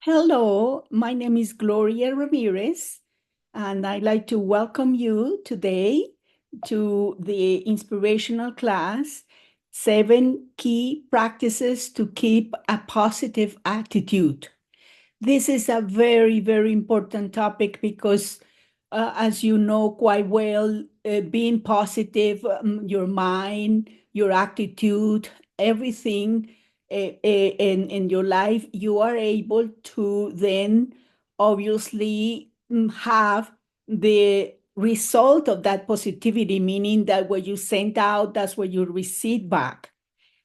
Hello, my name is Gloria Ramirez, and I'd like to welcome you today to the inspirational class, 7 Key Practices to Keep a Positive Attitude. This is a very, very important topic because, as you know quite well, being positive, your mind, your attitude, everything in your life, you are able to then obviously have the result of that positivity, meaning that what you send out, that's what you receive back.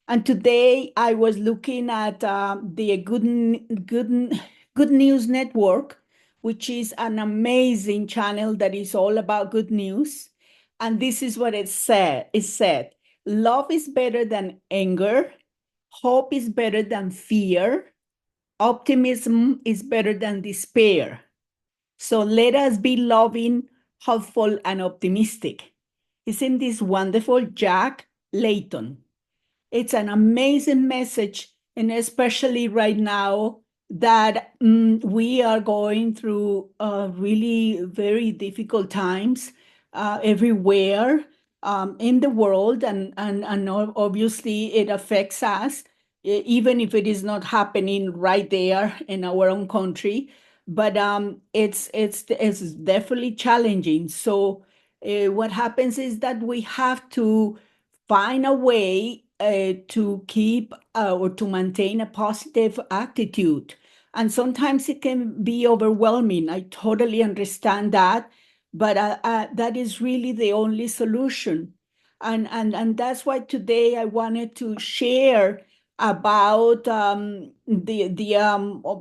And today I was looking at the Good News Network, which is an amazing channel that is all about good news. And this is what it said. It said, love is better than anger, hope is better than fear, optimism is better than despair. So let us be loving, hopeful, and optimistic. Isn't this wonderful? Jack Layton. It's an amazing message, and especially right now that we are going through really very difficult times everywhere in the world, and obviously it affects us, even if it is not happening right there in our own country. But it's definitely challenging. So what happens is that we have to find a way to keep or to maintain a positive attitude. And sometimes it can be overwhelming. I totally understand that, but that is really the only solution. And that's why today I wanted to share about the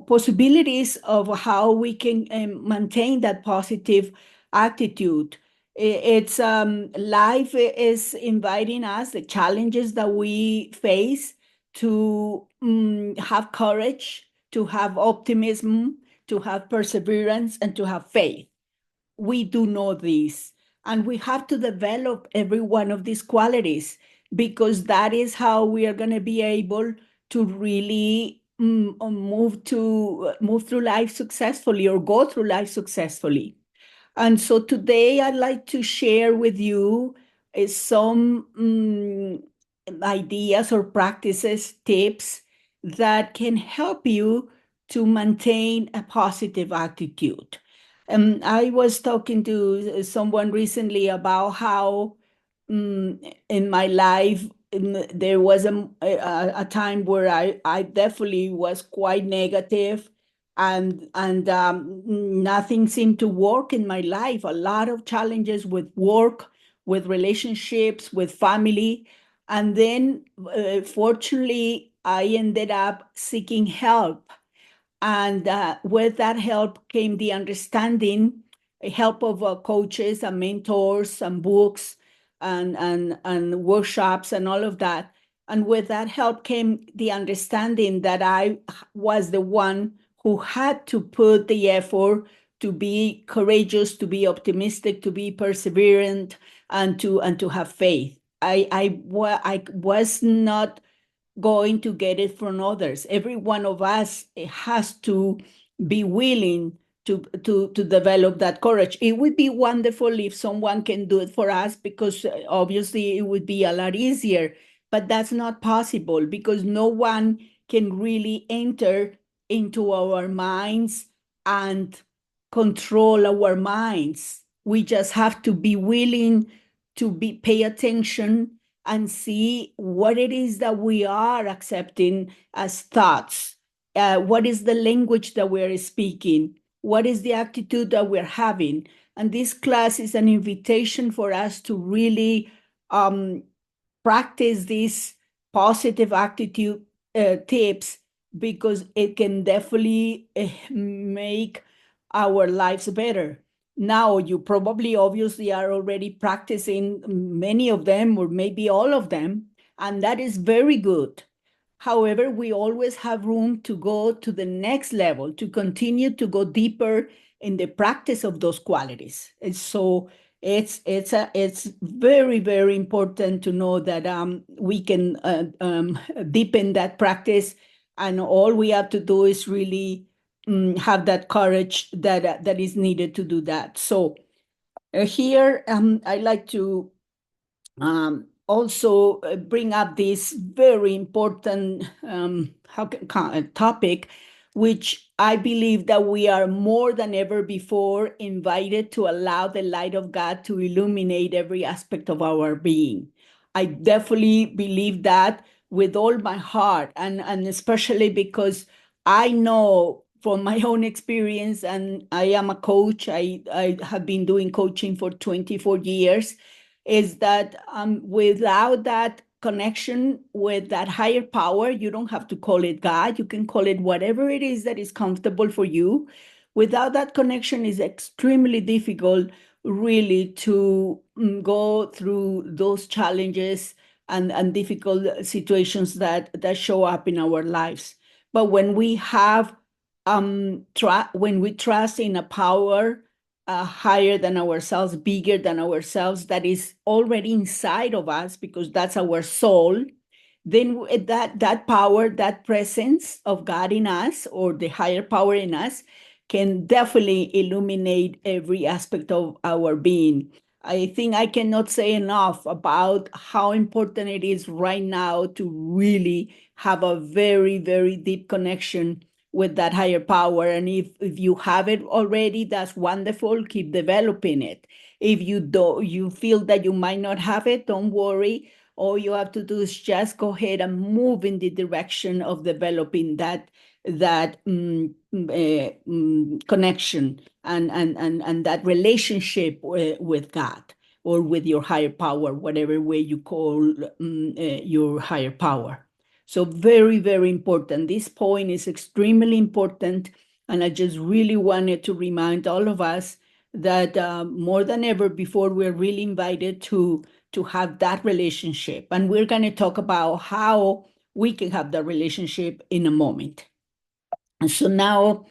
possibilities of how we can maintain that positive attitude. It's life is inviting us the challenges that we face to have courage, to have optimism, to have perseverance, and to have faith. We do know this, and we have to develop every one of these qualities because that is how we are going to be able to really move through life successfully or go through life successfully. And so today I'd like to share with you some ideas or practices, tips that can help you to maintain a positive attitude. I was talking to someone recently about how in my life there was a time where I definitely was quite negative, and nothing seemed to work in my life. A lot of challenges with work, with relationships, with family. And then fortunately I ended up seeking help, and with that help came the understanding, help of coaches and mentors and books and workshops and all of that. And with that help came the understanding that I was the one who had to put the effort to be courageous, to be optimistic, to be perseverant, and to have faith. I was not going to get it from others. Every one of us has to be willing to develop that courage. It would be wonderful if someone can do it for us because obviously it would be a lot easier, but that's not possible because no one can really enter into our minds and control our minds. We just have to be willing to pay attention and see what it is that we are accepting as thoughts. What is the language that we're speaking? What is the attitude that we're having? And this class is an invitation for us to really practice these positive attitude tips because it can definitely make our lives better. Now, you probably obviously are already practicing many of them or maybe all of them, and that is very good. However, we always have room to go to the next level, to continue to go deeper in the practice of those qualities. And so it's very, very important to know that we can deepen that practice, and all we have to do is really have that courage that is needed to do that. So here, I like to also bring up this very important topic, which I believe that we are more than ever before invited to allow the light of God to illuminate every aspect of our being. I definitely believe that with all my heart, and especially because I know from my own experience, and I am a coach. I have been doing coaching for 24 years, is that without that connection with that higher power, you don't have to call it God. You can call it whatever it is that is comfortable for you. Without that connection, it's extremely difficult, really, to go through those challenges and difficult situations that show up in our lives. But when we have when we trust in a power higher than ourselves, bigger than ourselves, that is already inside of us, because that's our soul, then that power, that presence of God in us, or the higher power in us, can definitely illuminate every aspect of our being. I think I cannot say enough about how important it is right now to really have a very, very deep connection with that higher power. And if you have it already, that's wonderful. Keep developing it. If you feel that you might not have it, don't worry. All you have to do is just go ahead and move in the direction of developing that connection and that relationship with God, or with your higher power, whatever way you call your higher power. So very, very important. This point is extremely important. And I just really wanted to remind all of us that more than ever before, we're really invited to have that relationship. And we're going to talk about how we can have that relationship in a moment. And so now,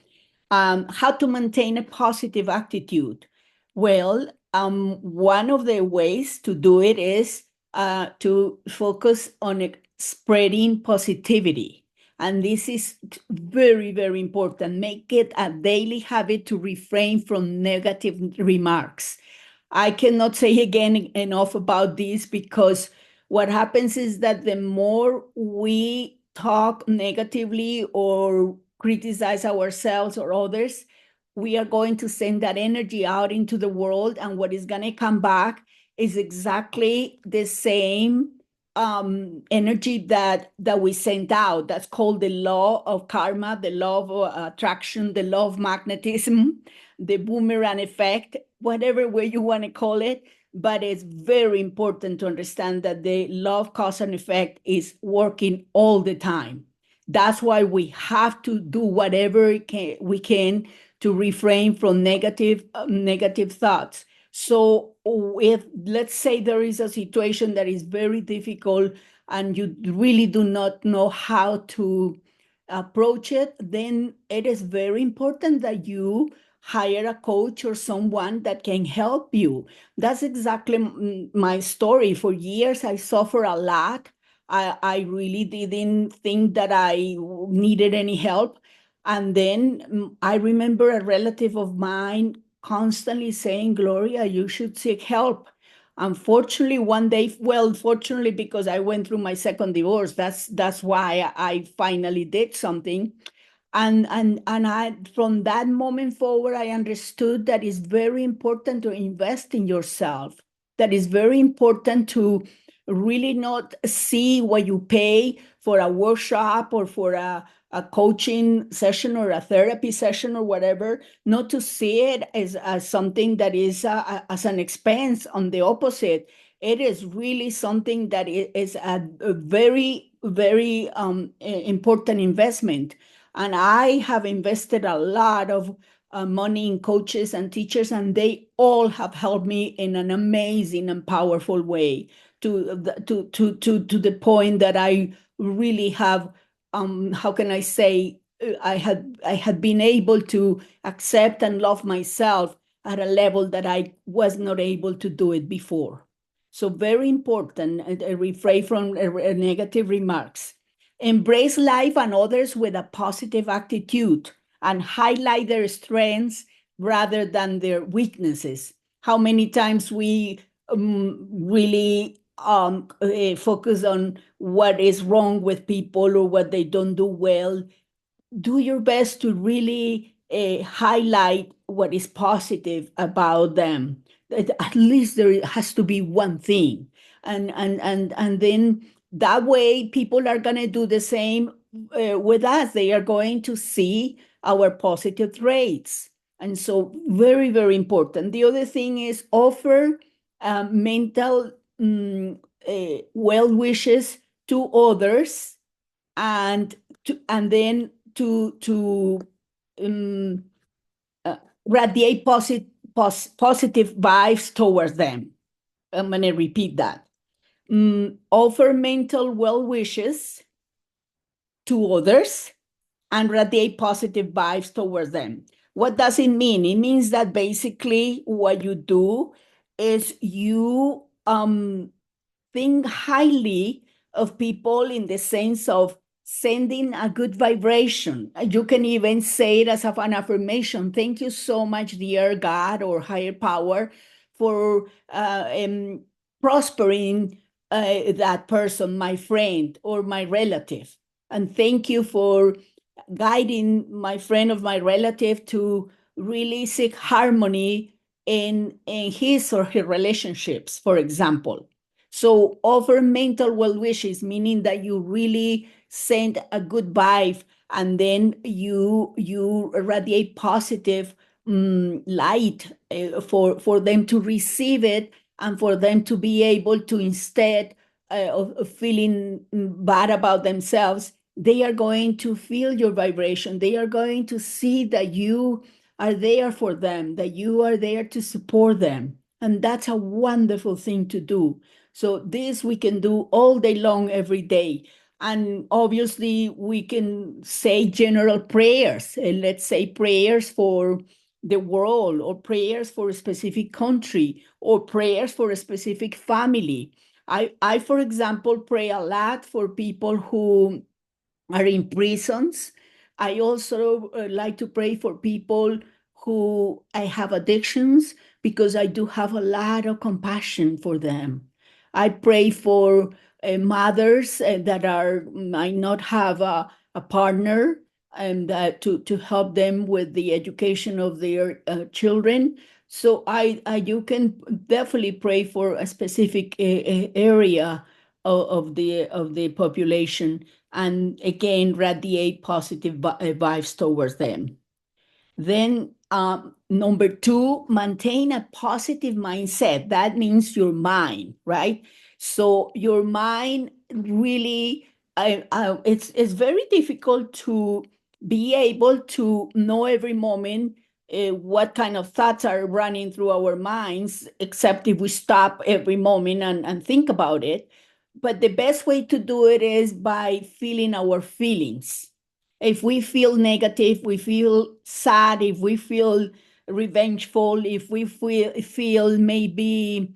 how to maintain a positive attitude? Well, one of the ways to do it is to focus on spreading positivity. And this is very, very important. Make it a daily habit to refrain from negative remarks. I cannot say again enough about this, because what happens is that the more we talk negatively or criticize ourselves or others, we are going to send that energy out into the world. And what is going to come back is exactly the same energy that we sent out. That's called the law of karma, the law of attraction, the law of magnetism, the boomerang effect, whatever way you want to call it. But it's very important to understand that the law of cause and effect is working all the time. That's why we have to do whatever we can to refrain from negative thoughts. So if, let's say, there is a situation that is very difficult and you really do not know how to approach it, then it is very important that you hire a coach or someone that can help you. That's exactly my story. For years, I suffered a lot. I really didn't think that I needed any help. And then I remember a relative of mine constantly saying, Gloria, you should seek help. Unfortunately, one day, well, fortunately, because I went through my second divorce, that's why I finally did something. And I, from that moment forward, I understood that it's very important to invest in yourself. That is very important to really not see what you pay for a workshop or for a coaching session or a therapy session or whatever, not to see it as something that is as an expense. On the opposite, it is really something that is a very, very important investment. And I have invested a lot of money in coaches and teachers, and they all have helped me in an amazing and powerful way, to the point that I really have, how can I say, I had been able to accept and love myself at a level that I was not able to do it before. So very important, refrain from negative remarks. Embrace life and others with a positive attitude. and highlight their strengths rather than their weaknesses. How many times we really focus on what is wrong with people or what they don't do well. Do your best to really highlight what is positive about them. At least there has to be one thing, and then that way people are going to do the same with us. They are going to see our positive traits, and so very, very important. The other thing is offer mental well wishes to others, and then to um, uh, radiate positive vibes towards them. I'm going to repeat that. Offer mental well wishes to others and radiate positive vibes towards them. What does it mean? It means that basically what you do is you think highly of people in the sense of sending a good vibration. You can even say it as an affirmation. Thank you so much, dear God or higher power, for prospering that person, my friend or my relative. And thank you for guiding my friend or my relative to really seek harmony in his or her relationships, for example. So offer mental well wishes, meaning that you really send a good vibe, and then you radiate positive light for them to receive it, and for them to be able to, instead of feeling bad about themselves, they are going to feel your vibration. They are going to see that you are there for them, that you are there to support them. And that's a wonderful thing to do. So this we can do all day long, every day. And obviously we can say general prayers. Let's say prayers for the world, or prayers for a specific country, or prayers for a specific family. I, for example, pray a lot for people who are in prisons. I also like to pray for people who I have addictions, because I do have a lot of compassion for them. I pray for mothers that might not have a partner, and to help them with the education of their children. So you can definitely pray for a specific area of the population, and again radiate positive vibes towards them. Then number two, maintain a positive mindset. That means your mind, right? So your mind really, it's very difficult to be able to know every moment what kind of thoughts are running through our minds, except if we stop every moment and think about it. But the best way to do it is by feeling our feelings. If we feel negative, we feel sad, if we feel revengeful, if we feel maybe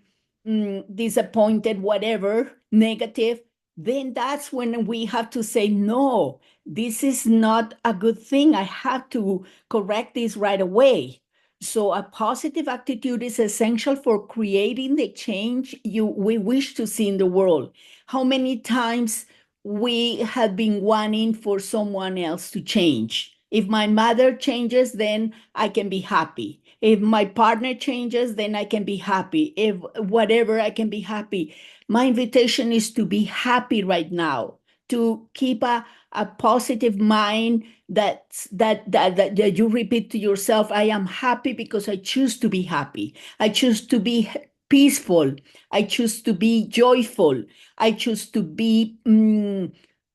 disappointed, whatever, negative, then that's when we have to say, no, this is not a good thing. I have to correct this right away. So a positive attitude is essential for creating the change we wish to see in the world. How many times we have been wanting for someone else to change? If my mother changes, then I can be happy. If my partner changes, then I can be happy. If whatever, I can be happy. My invitation is to be happy right now, to keep a positive mind that you repeat to yourself. I am happy because I choose to be happy. I choose to be peaceful. I choose to be joyful. I choose to be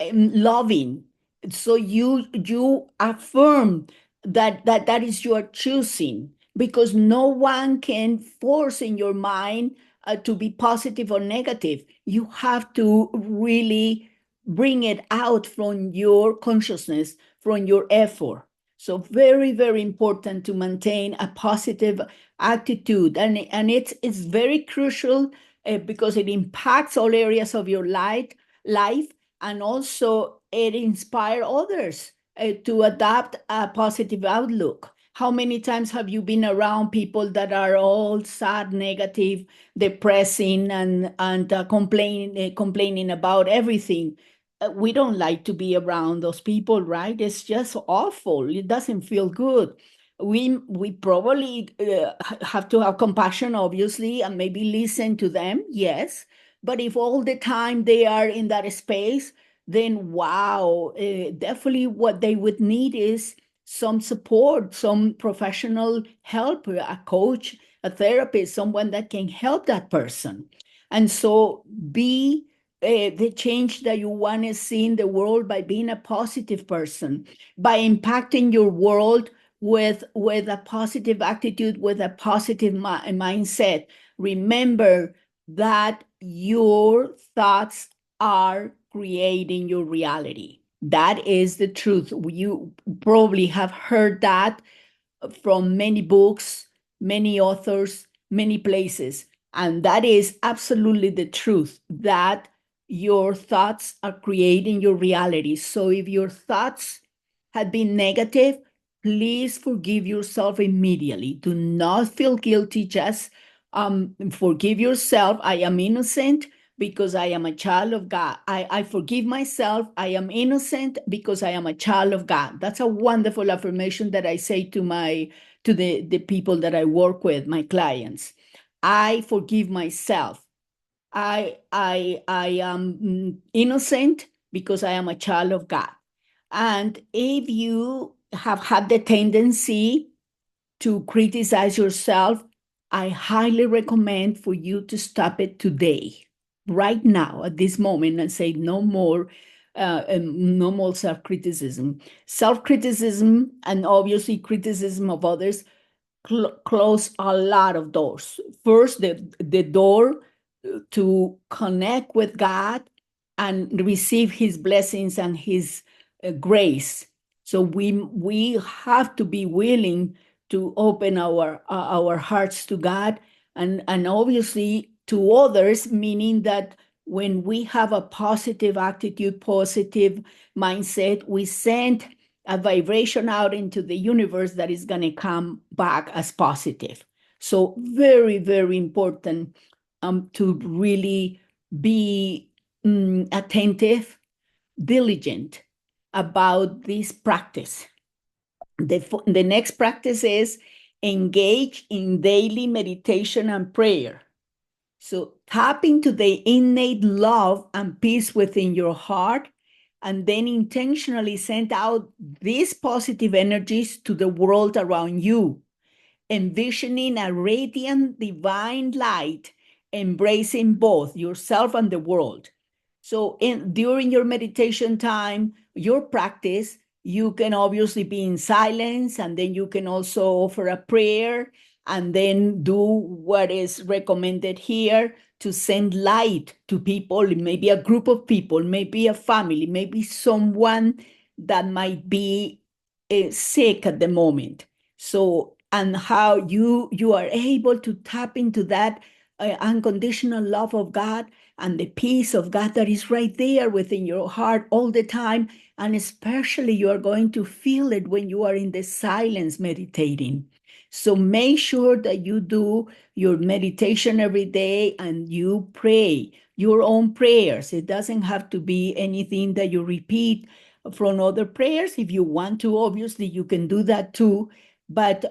loving. So you affirm that is your choosing, because no one can force in your mind to be positive or negative. You have to really bring it out from your consciousness, from your effort. So very, very important to maintain a positive attitude, and it's very crucial because it impacts all areas of your life, and also it inspires others. to adopt a positive outlook. How many times have you been around people that are all sad, negative, depressing, and complaining about everything? We don't like to be around those people, right? It's just awful. It doesn't feel good. We probably have to have compassion, obviously, and maybe listen to them, yes. But if all the time they are in that space, then wow, definitely what they would need is some support, some professional help, a coach, a therapist, someone that can help that person. And so be the change that you want to see in the world by being a positive person, by impacting your world with a positive attitude, with a positive mindset. Remember that your thoughts are creating your reality. That is the truth. You probably have heard that from many books, many authors, many places. And that is absolutely the truth, that your thoughts are creating your reality. So if your thoughts had been negative, please forgive yourself immediately. Do not feel guilty. Just forgive yourself. I am innocent because I am a child of God. I forgive myself. I am innocent because I am a child of God. That's a wonderful affirmation that I say to the people that I work with, my clients. I forgive myself. I am innocent because I am a child of God. And if you have had the tendency to criticize yourself, I highly recommend for you to stop it today, right now, at this moment, and say no more. No more self-criticism. Self-criticism and obviously criticism of others close a lot of doors. First, the door to connect with God and receive His blessings and His grace. So we have to be willing to open our hearts to God and obviously to others, meaning that when we have a positive attitude, positive mindset, we send a vibration out into the universe that is going to come back as positive. So very, very important to really be attentive, diligent about this practice. The next practice is engage in daily meditation and prayer. So tap into the innate love and peace within your heart, and then intentionally send out these positive energies to the world around you, envisioning a radiant divine light, embracing both yourself and the world. So during your meditation time, your practice, you can obviously be in silence, and then you can also offer a prayer and then do what is recommended here to send light to people, maybe a group of people, maybe a family, maybe someone that might be sick at the moment. So, and how you are able to tap into that unconditional love of God and the peace of God that is right there within your heart all the time. And especially you are going to feel it when you are in the silence meditating. So make sure that you do your meditation every day and you pray your own prayers. It doesn't have to be anything that you repeat from other prayers. If you want to, obviously you can do that too, but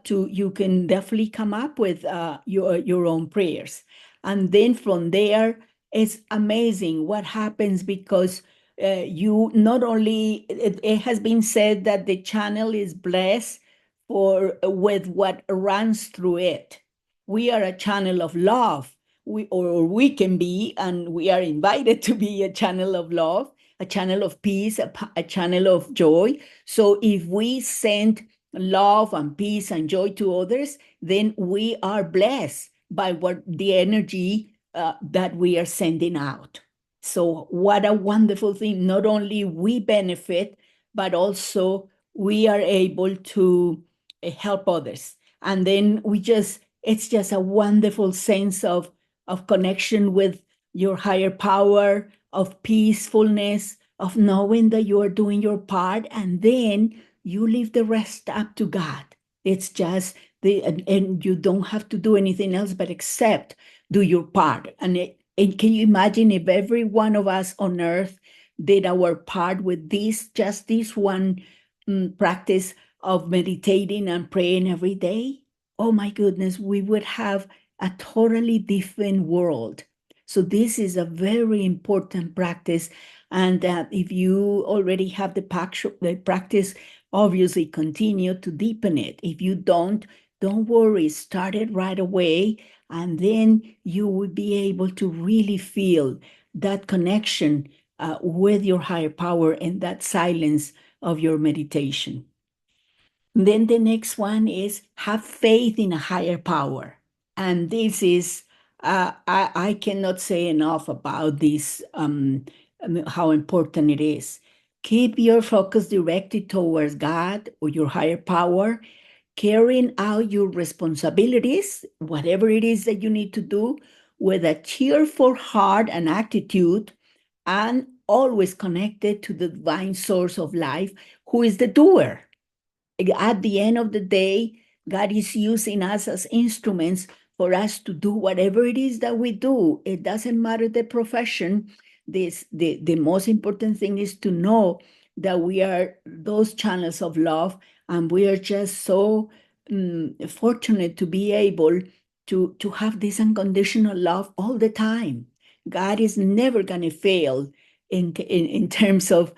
you can definitely come up with your own prayers. And then from there, it's amazing what happens because you not only, it has been said that the channel is blessed with what runs through it. We are a channel of love. Or we can be, and we are invited to be a channel of love, a channel of peace, a channel of joy. So if we send love and peace and joy to others, then we are blessed by what the energy that we are sending out. So what a wonderful thing. Not only we benefit, but also we are able to help others. And then it's just a wonderful sense of connection with your higher power, of peacefulness, of knowing that you are doing your part, and then you leave the rest up to God. It's just and you don't have to do anything else but except do your part. And can you imagine if every one of us on earth did our part with just this one practice of meditating and praying every day? Oh my goodness, we would have a totally different world. So this is a very important practice. And if you already have the practice, obviously continue to deepen it. If you don't worry, start it right away. And then you will be able to really feel that connection with your higher power and that silence of your meditation. Then the next one is have faith in a higher power. And this is, I cannot say enough about this, how important it is. Keep your focus directed towards God or your higher power, carrying out your responsibilities, whatever it is that you need to do, with a cheerful heart and attitude, and always connected to the divine source of life, who is the doer. At the end of the day, God is using us as instruments for us to do whatever it is that we do. It doesn't matter the profession. The most important thing is to know that we are those channels of love, and we are just so fortunate to be able to have this unconditional love all the time. God is never going to fail in terms of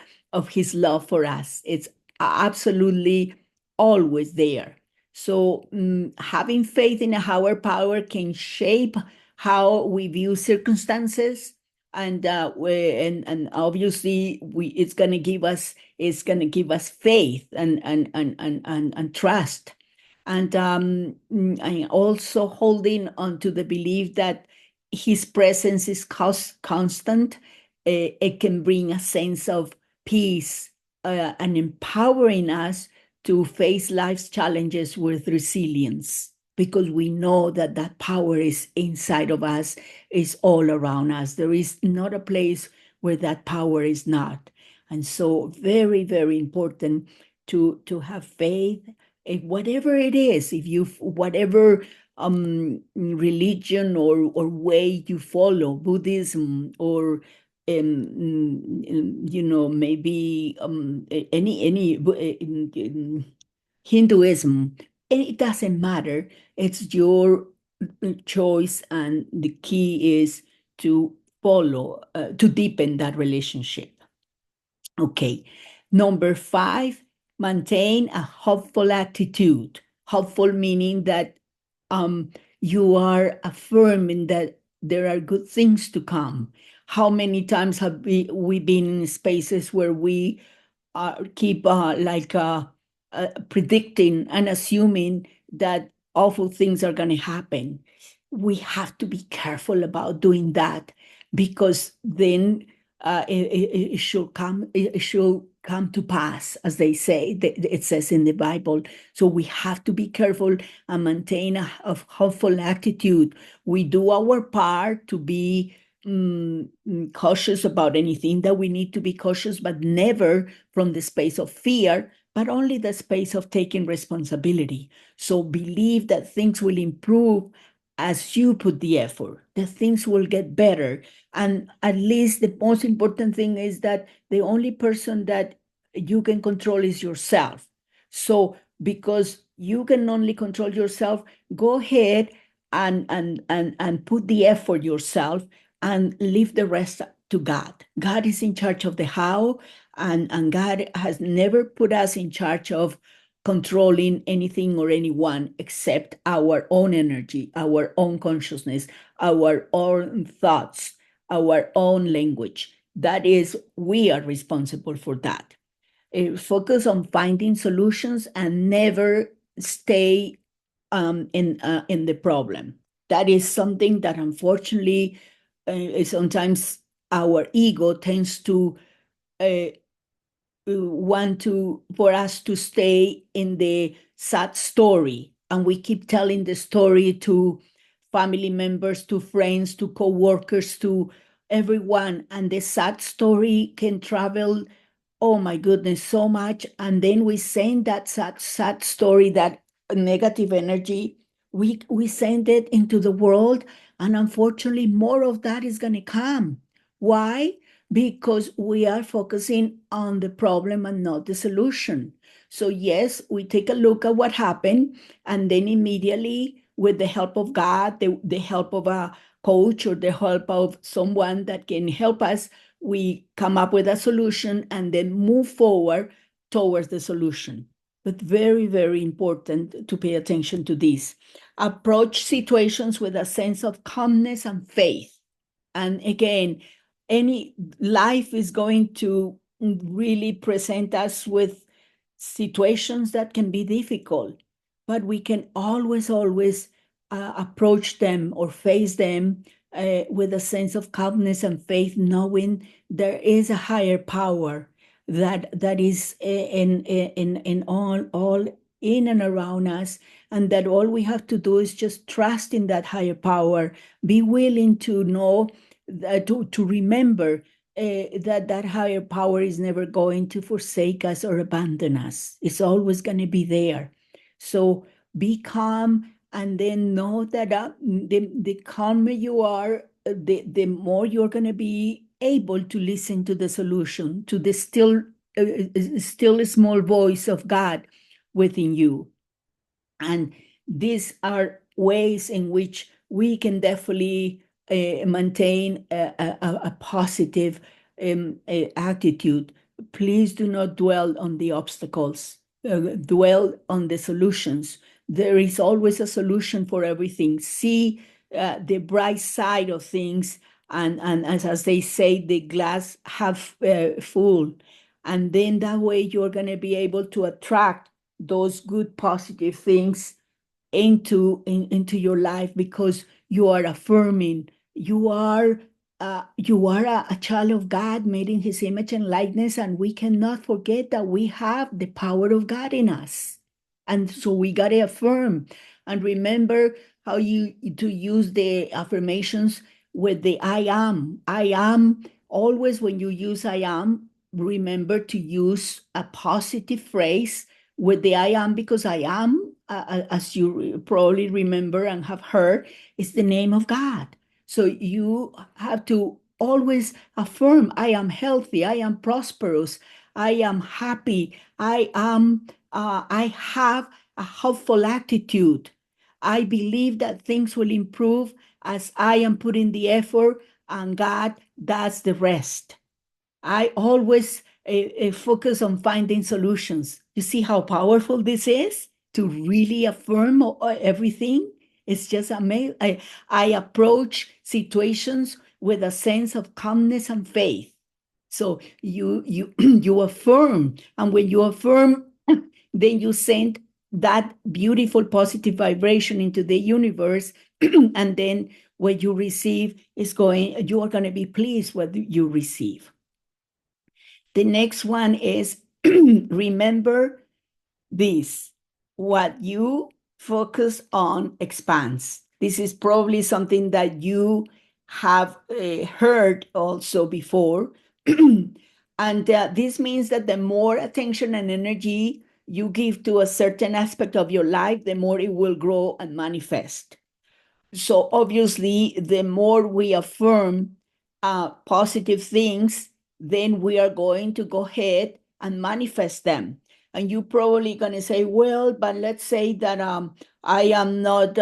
his love for us. It's absolutely always there. So having faith in a higher power can shape how we view circumstances, and obviously it's going to give us faith and trust, and also holding on to the belief that his presence is constant. It can bring a sense of peace and empowering us to face life's challenges with resilience, because we know that that power is inside of us, is all around us. There is not a place where that power is not. And so very, very important to have faith in whatever it is, whatever religion or way you follow, Buddhism or maybe any Hinduism. It doesn't matter. It's your choice, and the key is to follow, to deepen that relationship. Okay. Number 5, maintain a hopeful attitude. Hopeful meaning that you are affirming that there are good things to come. How many times have we been in spaces where we keep predicting and assuming that awful things are going to happen? We have to be careful about doing that, because then it should come to pass, as they say. It says in the Bible. So we have to be careful and maintain a hopeful attitude. We do our part to be cautious about anything that we need to be cautious, but never from the space of fear, but only the space of taking responsibility. So believe that things will improve as you put the effort, that things will get better. And at least the most important thing is that the only person that you can control is yourself. So because you can only control yourself, go ahead and put the effort yourself, and leave the rest to God. God is in charge of the how, and God has never put us in charge of controlling anything or anyone except our own energy, our own consciousness, our own thoughts, our own language. That is, we are responsible for that. Focus on finding solutions and never stay in the problem. That is something that unfortunately sometimes our ego tends to for us to stay in the sad story, and we keep telling the story to family members, to friends, to co-workers, to everyone, and the sad story can travel, oh my goodness, so much. And then we send that sad story, that negative energy, we send it into the world, and unfortunately more of that is going to come. Why? Because we are focusing on the problem and not the solution. So yes, we take a look at what happened, and then immediately, with the help of God, the help of a coach, or the help of someone that can help us, we come up with a solution and then move forward towards the solution. But very, very important to pay attention to this. Approach situations with a sense of calmness and faith. And again, any life is going to really present us with situations that can be difficult, but we can always, always approach them or face them with a sense of calmness and faith, knowing there is a higher power that is in all in and around us, and that all we have to do is just trust in that higher power, be willing to know, to remember that higher power is never going to forsake us or abandon us. It's always going to be there. So be calm, and then know that the calmer you are, the more you're going to be able to listen to the solution, to the still small voice of God within you. And these are ways in which we can definitely maintain a positive attitude. Please do not dwell on the obstacles, dwell on the solutions. There is always a solution for everything. See the bright side of things, and as they say, the glass half full. And then that way you're going to be able to attract those good positive things into your life, because you are affirming you are a child of God, made in his image and likeness, and we cannot forget that we have the power of God in us. And so we got to affirm and remember how you to use the affirmations with the I am. I am. Always when you use I am, remember to use a positive phrase with the I am, because I am, as you probably remember and have heard, is the name of God. So you have to always affirm, I am healthy, I am prosperous, I am happy, I have a hopeful attitude. I believe that things will improve as I am putting the effort, and God does the rest. I always focus on finding solutions. You see how powerful this is to really affirm everything? It's just amazing. I approach situations with a sense of calmness and faith. So you affirm, and when you affirm, then you send that beautiful positive vibration into the universe, and then what you receive you are going to be pleased what you receive. The next one is remember this: what you focus on expands. This is probably something that you have heard also before. And this means that the more attention and energy you give to a certain aspect of your life, the more it will grow and manifest. So obviously, the more we affirm positive things, then we are going to go ahead and manifest them. And you're probably going to say, well, but let's say that I am not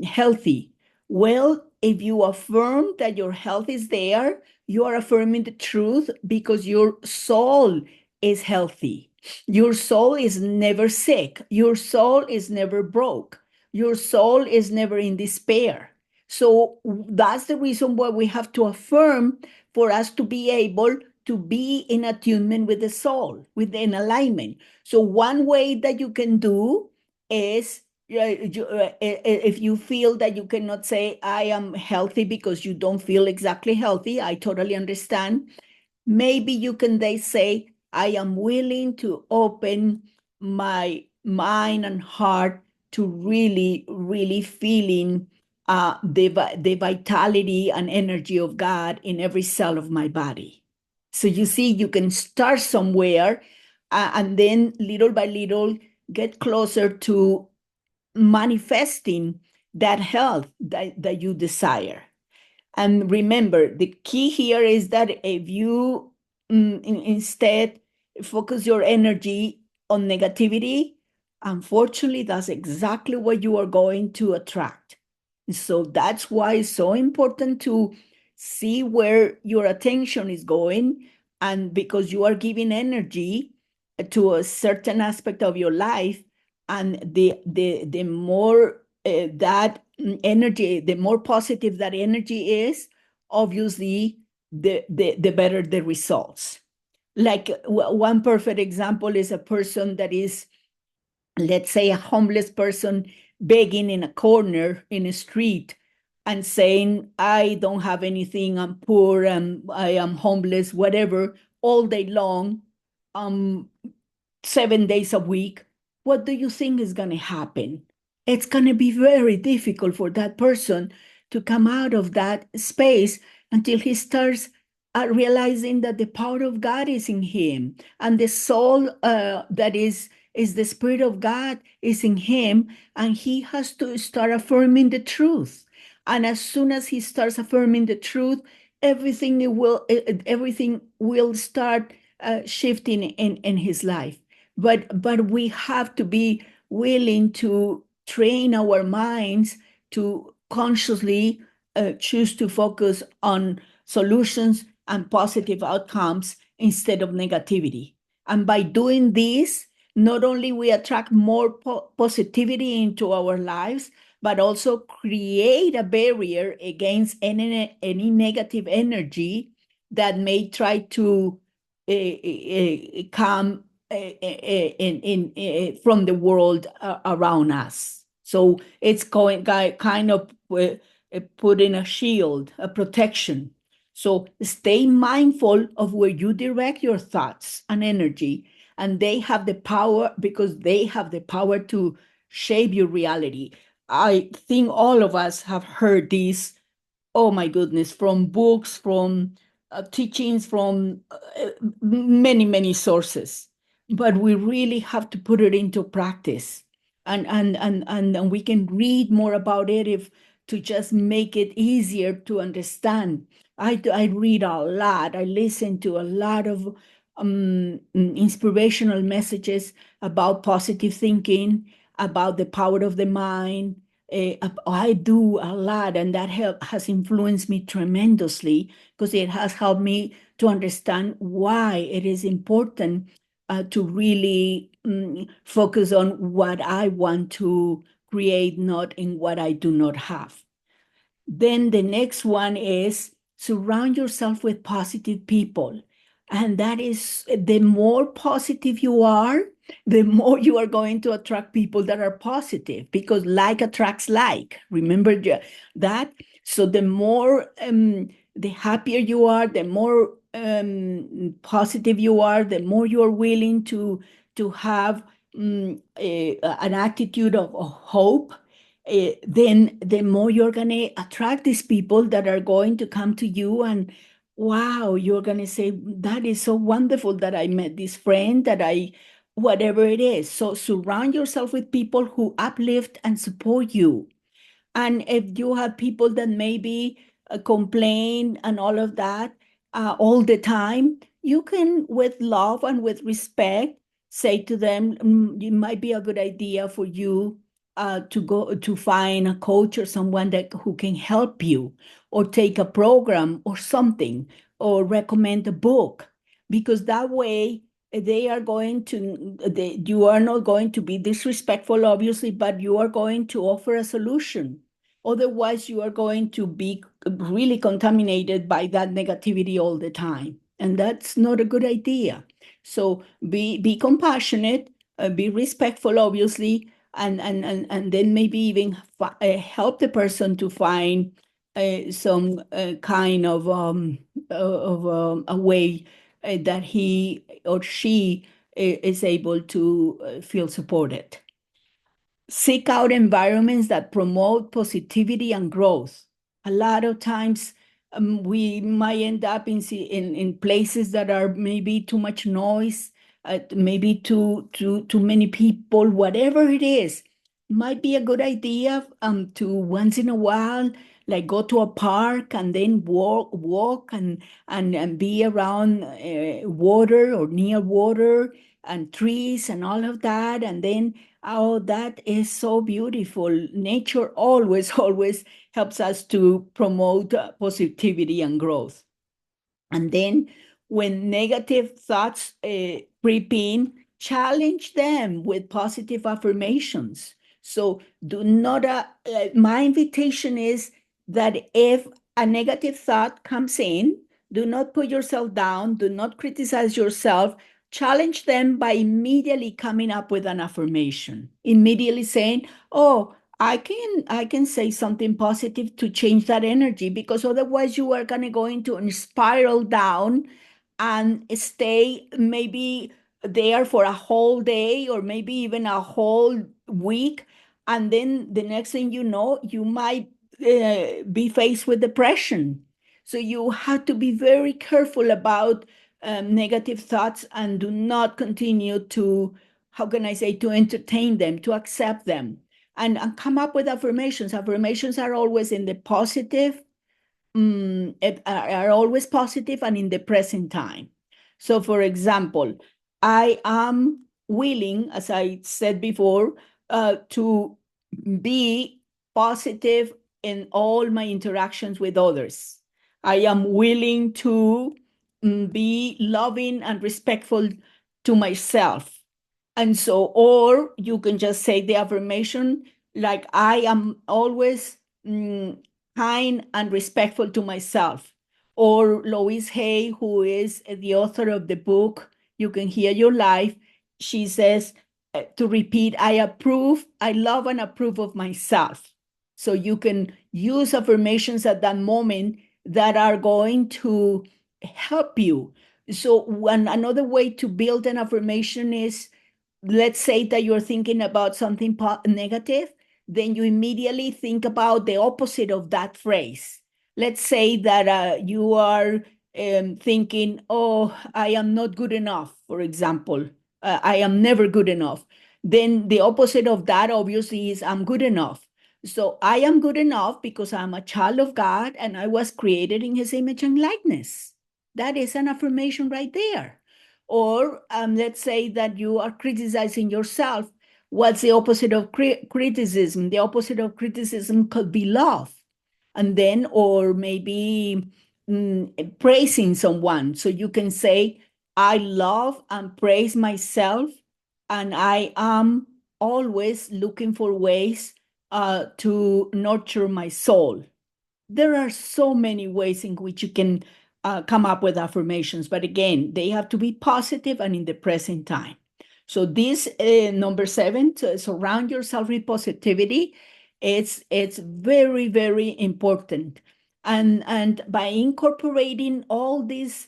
healthy. Well, if you affirm that your health is there, you are affirming the truth, because your soul is healthy. Your soul is never sick. Your soul is never broke. Your soul is never in despair. So that's the reason why we have to affirm, for us to be able to be in attunement with the soul, within alignment. So one way that you can do is, if you feel that you cannot say, I am healthy, because you don't feel exactly healthy, I totally understand. Maybe you can say, I am willing to open my mind and heart to really, really feeling the vitality and energy of God in every cell of my body. So you see, you can start somewhere and then little by little get closer to manifesting that health that you desire. And remember, the key here is that if you instead focus your energy on negativity, unfortunately, that's exactly what you are going to attract. So that's why it's so important to see where your attention is going. And because you are giving energy to a certain aspect of your life, and the more that energy, the more positive that energy is, obviously, the better the results. Like one perfect example is a person that is, let's say, a homeless person begging in a corner in a street and saying, I don't have anything, I'm poor, I am homeless, whatever, all day long, 7 days a week. What do you think is going to happen? It's going to be very difficult for that person to come out of that space until he starts realizing that the power of God is in him, and the soul that is the Spirit of God is in him, and he has to start affirming the truth. And as soon as he starts affirming the truth, everything will start shifting in his life. But we have to be willing to train our minds to consciously choose to focus on solutions and positive outcomes instead of negativity. And by doing this, not only we attract more positivity into our lives, but also create a barrier against any negative energy that may try to come from the world around us. So it's kind of putting a shield, a protection. So stay mindful of where you direct your thoughts and energy, and they have the power, because they have the power to shape your reality. I think all of us have heard this, oh my goodness, from books, from teachings, from many sources. But we really have to put it into practice. And we can read more about it if to just make it easier to understand. I read a lot. I listen to a lot of inspirational messages about positive thinking, about the power of the mind. I do a lot, and that has influenced me tremendously, because it has helped me to understand why it is important to really focus on what I want to create, not in what I do not have. Then the next one is surround yourself with positive people. And that is, the more positive you are, the more you are going to attract people that are positive, because like attracts like. Remember that? So the more, the happier you are, the more positive you are, the more you are willing to have an attitude of hope, then the more you're going to attract these people that are going to come to you, and wow, you're going to say, that is so wonderful that I met this friend, whatever it is. So surround yourself with people who uplift and support you. And if you have people that maybe complain and all of that all the time, you can, with love and with respect, say to them, it might be a good idea for you to go to find a coach or someone who can help you, or take a program or something, or recommend a book, because that way they are going to, you are not going to be disrespectful, obviously, but you are going to offer a solution. Otherwise, you are going to be really contaminated by that negativity all the time. And that's not a good idea. So be compassionate, be respectful, obviously, and then maybe even help the person to find some kind of a way that he or she is able to feel supported. seek out environments that promote positivity and growth. A lot of times, we might end up in places that are maybe too much noise, maybe too many people, whatever it is. Might be a good idea to once in a while, like go to a park and then walk and be around water or near water and trees and all of that, and then oh, that is so beautiful. Nature always, always helps us to promote positivity and growth. And then when negative thoughts creep in, challenge them with positive affirmations. So do not, my invitation is that if a negative thought comes in, do not put yourself down, do not criticize yourself, challenge them by immediately coming up with an affirmation, immediately saying, oh, I can say something positive to change that energy, because otherwise you are going to go into a spiral down and stay maybe there for a whole day or maybe even a whole week. And then the next thing you know, you might be faced with depression. So you have to be very careful about negative thoughts and do not continue to, how can I say, to entertain them, to accept them, and come up with affirmations. Affirmations are always in the positive, are always positive and in the present time. So, for example, I am willing, as I said before, to be positive in all my interactions with others. I am willing to be loving and respectful to myself. And so, or you can just say the affirmation like, I am always kind and respectful to myself. Or Louise Hay, who is the author of the book, You Can Heal Your Life, she says to repeat, I approve, I love and approve of myself. So you can use affirmations at that moment that are going to help you. So another way to build an affirmation is, let's say that you're thinking about something negative, then you immediately think about the opposite of that phrase. Let's say that you are thinking, oh, I am not good enough, for example. I am never good enough. Then the opposite of that obviously is I'm good enough. So I am good enough because I'm a child of God and I was created in his image and likeness. That is an affirmation right there. Or let's say that you are criticizing yourself. What's the opposite of criticism? The opposite of criticism could be love. And then, or maybe praising someone. So you can say, I love and praise myself, and I am always looking for ways to nurture my soul. There are so many ways in which you can come up with affirmations, but again, they have to be positive and in the present time. So this number 7, to surround yourself with positivity, it's very, very important. And by incorporating all these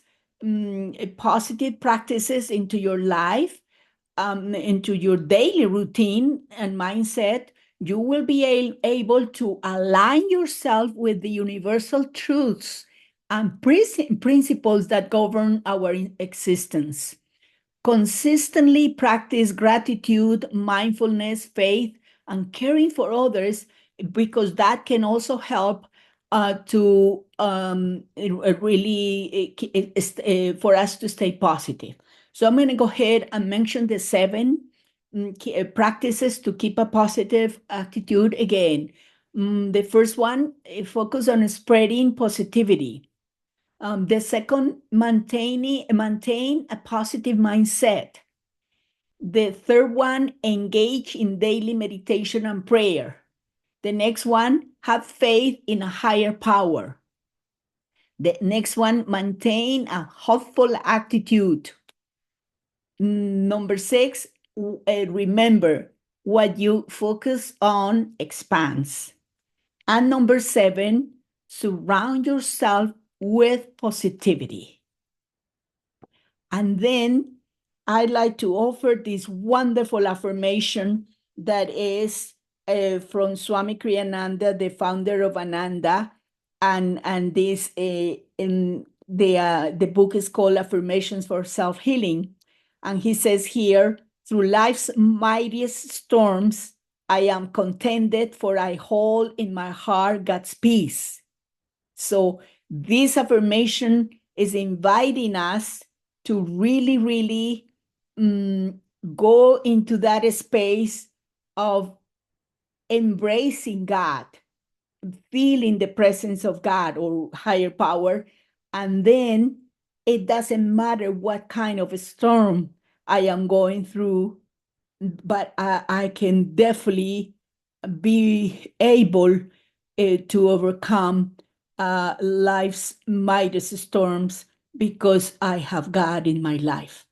positive practices into your life, into your daily routine and mindset, you will be able to align yourself with the universal truths and principles that govern our existence. Consistently practice gratitude, mindfulness, faith, and caring for others, because that can also help to really for us to stay positive. So I'm going to go ahead and mention the 7 practices to keep a positive attitude again. The first one, focus on spreading positivity. The second, maintain a positive mindset. The third one, engage in daily meditation and prayer. The next one, have faith in a higher power. The next one, maintain a hopeful attitude. Number 6, remember, what you focus on expands. And number 7, surround yourself with positivity. And then I'd like to offer this wonderful affirmation that is from Swami Kriyananda, the founder of Ananda, and this in the book is called Affirmations for Self-Healing, and he says here, through life's mightiest storms, I am contented, for I hold in my heart God's peace. So this affirmation is inviting us to really, really go into that space of embracing God, feeling the presence of God or higher power. And then it doesn't matter what kind of a storm I am going through, but I can definitely be able to overcome life's mightiest storms because I have God in my life.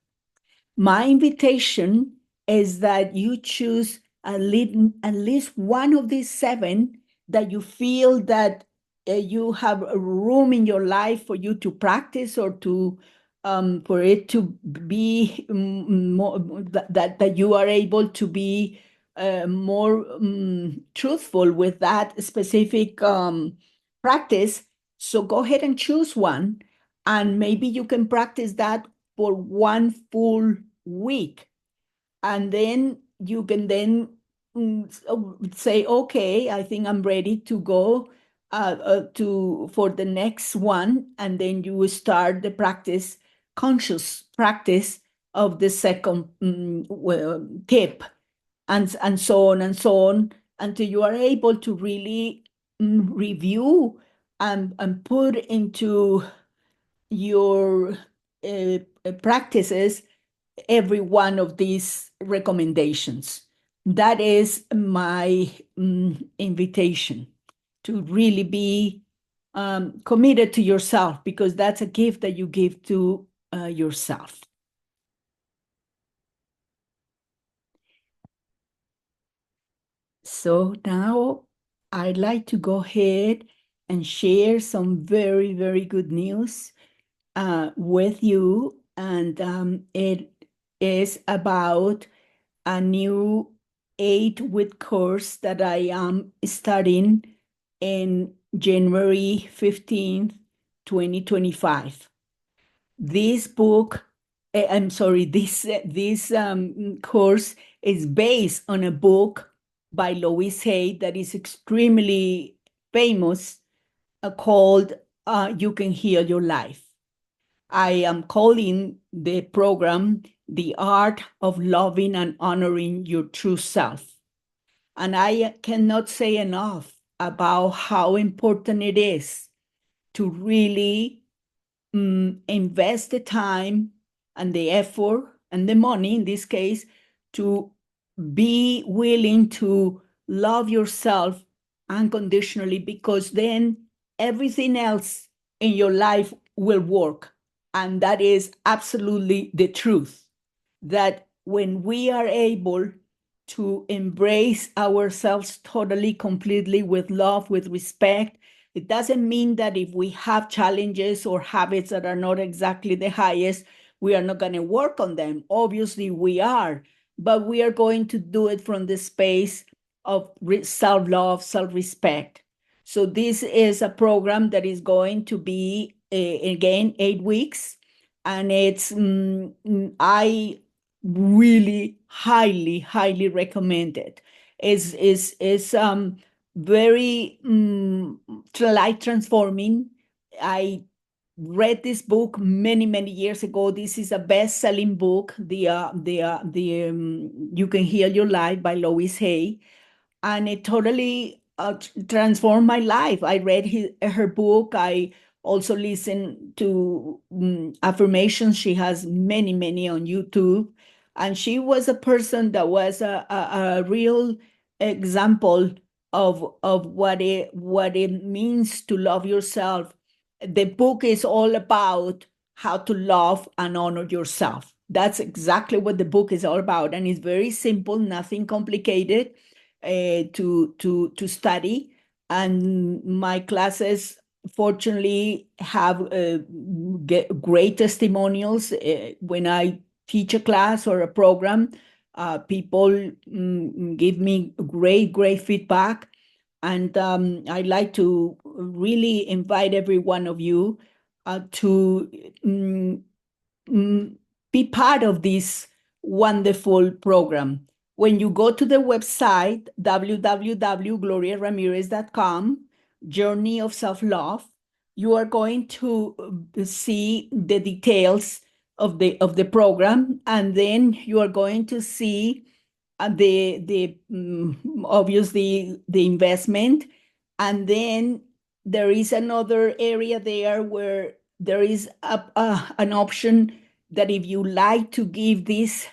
My invitation is that you choose at least one of these seven that you feel that you have a room in your life for you to practice or to for it to be more that you are able to be more truthful with that specific practice. So go ahead and choose one, and maybe you can practice that for one full week. And then you can then say, okay, I think I'm ready to go for the next one. And then you will start the practice, conscious practice of the second tip, and so on and so on, until you are able to really review and put into your practices every one of these recommendations. That is my invitation, to really be committed to yourself, because that's a gift that you give to yourself. So now I'd like to go ahead and share some very, very good news with you. And it is about a new 8-week course that I am starting in January 15th, 2025. This book, this course is based on a book by Louise Hay that is extremely famous, called You Can Heal Your Life. I am calling the program The Art of Loving and Honoring Your True Self. And I cannot say enough about how important it is to really invest the time and the effort and the money, in this case, to be willing to love yourself unconditionally, because then everything else in your life will work. And that is absolutely the truth, that when we are able to embrace ourselves totally, completely, with love, with respect, it doesn't mean that if we have challenges or habits that are not exactly the highest, we are not going to work on them. Obviously, we are, but we are going to do it from the space of self-love, self-respect. So this is a program that is going to be, again, 8 weeks. And it's, I really highly, highly recommend it. It's very life transforming. I read this book many, many years ago. This is a best-selling book, the You Can Heal Your Life by Louise Hay, and it totally transformed my life. I read her book. I also listened to affirmations. She has many, many on YouTube. And she was a person that was a real example of what it means to love yourself. The book is all about how to love and honor yourself. That's exactly what the book is all about. And it's very simple, nothing complicated to study. And my classes, fortunately, have great testimonials when I teach a class or a program. People give me great feedback. And I'd like to really invite every one of you to be part of this wonderful program. When you go to the website, www.gloriaramirez.com, Journey of Self-Love, you are going to see the details of the program, and then you are going to see obviously the investment, and then there is another area there where there is an option that if you like to give this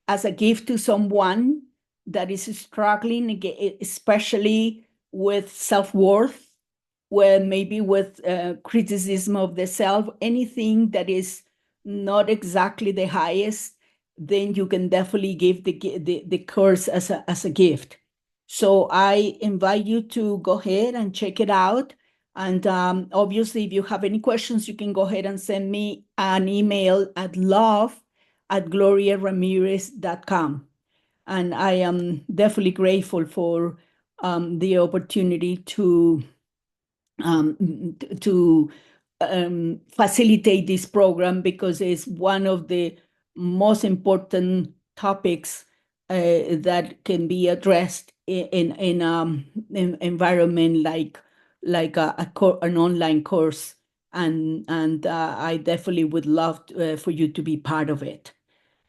as a gift to someone that is struggling, especially with self-worth, where maybe with criticism of the self, anything that is not exactly the highest, then you can definitely give the course as a gift. So I invite you to go ahead and check it out. And obviously, if you have any questions, you can go ahead and send me an email at love@gloriaramirez.com. And I am definitely grateful for the opportunity to facilitate this program, because it's one of the most important topics that can be addressed in an environment like an online course, and I definitely would love for you to be part of it.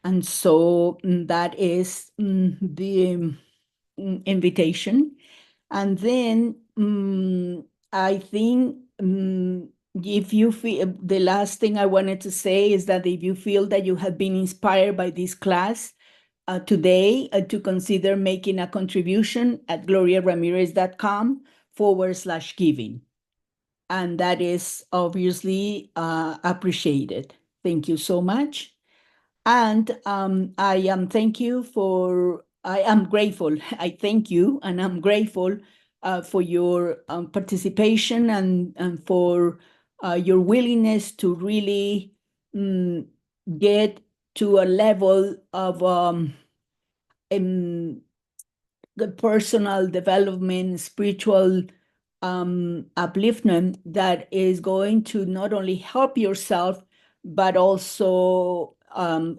And so that is the invitation. And then I think if you feel, the last thing I wanted to say is that if you feel that you have been inspired by this class today, to consider making a contribution at gloriaramirez.com/giving. And that is obviously appreciated. Thank you so much. And I am grateful. I thank you, and I'm grateful for your participation and for your willingness to really get to a level of the personal development, spiritual upliftment that is going to not only help yourself, but also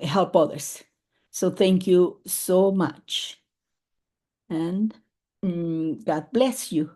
help others. So thank you so much. And God bless you.